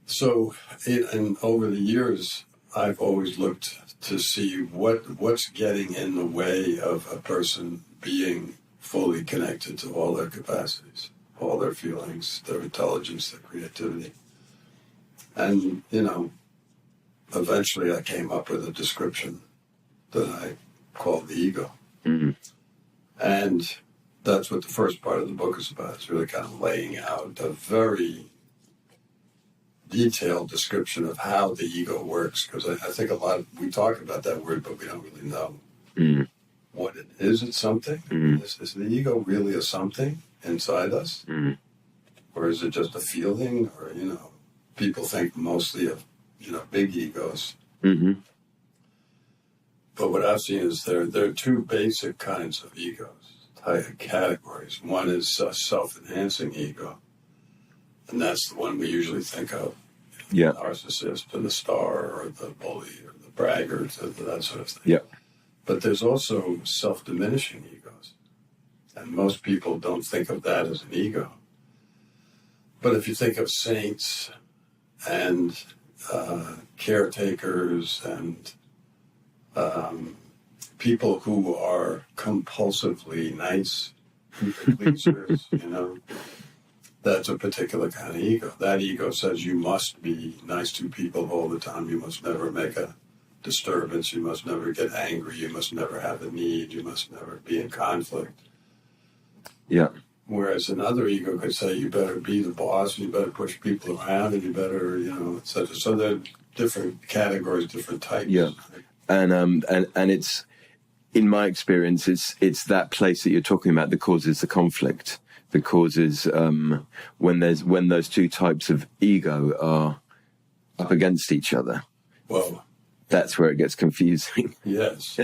So, and over the years, I've always looked to see what's getting in the way of a person being fully connected to all their capacities, all their feelings, their intelligence, their creativity. And, eventually I came up with a description that I called the ego. Mm-hmm. And that's what the first part of the book is about. It's really kind of laying out a very detailed description of how the ego works, because I think we talk about that word, but we don't really know what it is. It's something. Is the ego really a something inside us? Or is it just a feeling? Or, people think mostly of, big egos. But what I've seen is there are two basic kinds of egos, categories. One is a self-enhancing ego. And that's the one we usually think of. The narcissist or the star or the bully or the braggart or that sort of thing. Yeah. But there's also self-diminishing egos. And most people don't think of that as an ego. But if you think of saints and caretakers and people who are compulsively nice, people pleasers, that's a particular kind of ego. That ego says you must be nice to people all the time. You must never make a disturbance. You must never get angry. You must never have a need. You must never be in conflict. Yeah. Whereas another ego could say you better be the boss, and you better push people around, and you better, etc. So there are different categories, different types. Yeah. And it's, in my experience, it's that place that you're talking about that causes the conflict. That causes when those two types of ego are up against each other. Well, that's where it gets confusing. Yes,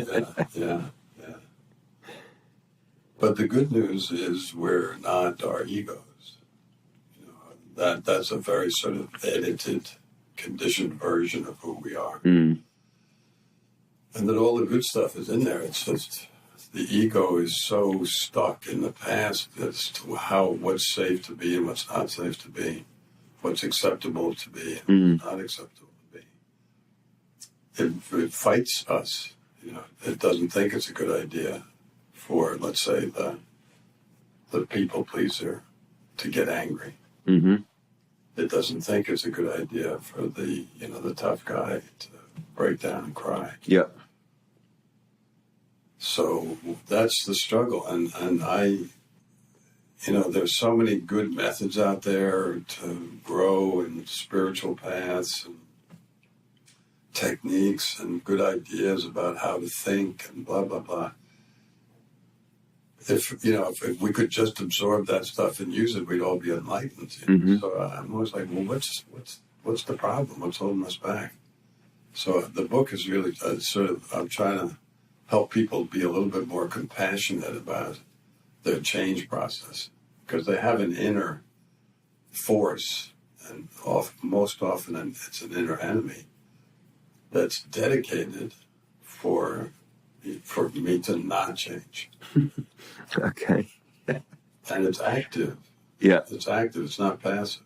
yeah. But the good news is we're not our egos. That's a very sort of edited, conditioned version of who we are. And that all the good stuff is in there. It's just the ego is so stuck in the past as to what's safe to be and what's not safe to be, what's acceptable to be and what's not acceptable to be. It fights us. It doesn't think it's a good idea for, let's say, the people pleaser to get angry. It doesn't think it's a good idea for the tough guy to break down and cry. Yeah. So that's the struggle, and I, there's so many good methods out there to grow in spiritual paths and techniques and good ideas about how to think and blah, blah, blah. If we could just absorb that stuff and use it, we'd all be enlightened. So I'm always like, well, what's the problem? What's holding us back? So the book is really I'm trying to help people be a little bit more compassionate about their change process, because they have an inner force, and most often it's an inner enemy that's dedicated for me to not change. Okay. And it's active. Yeah. It's active. It's not passive.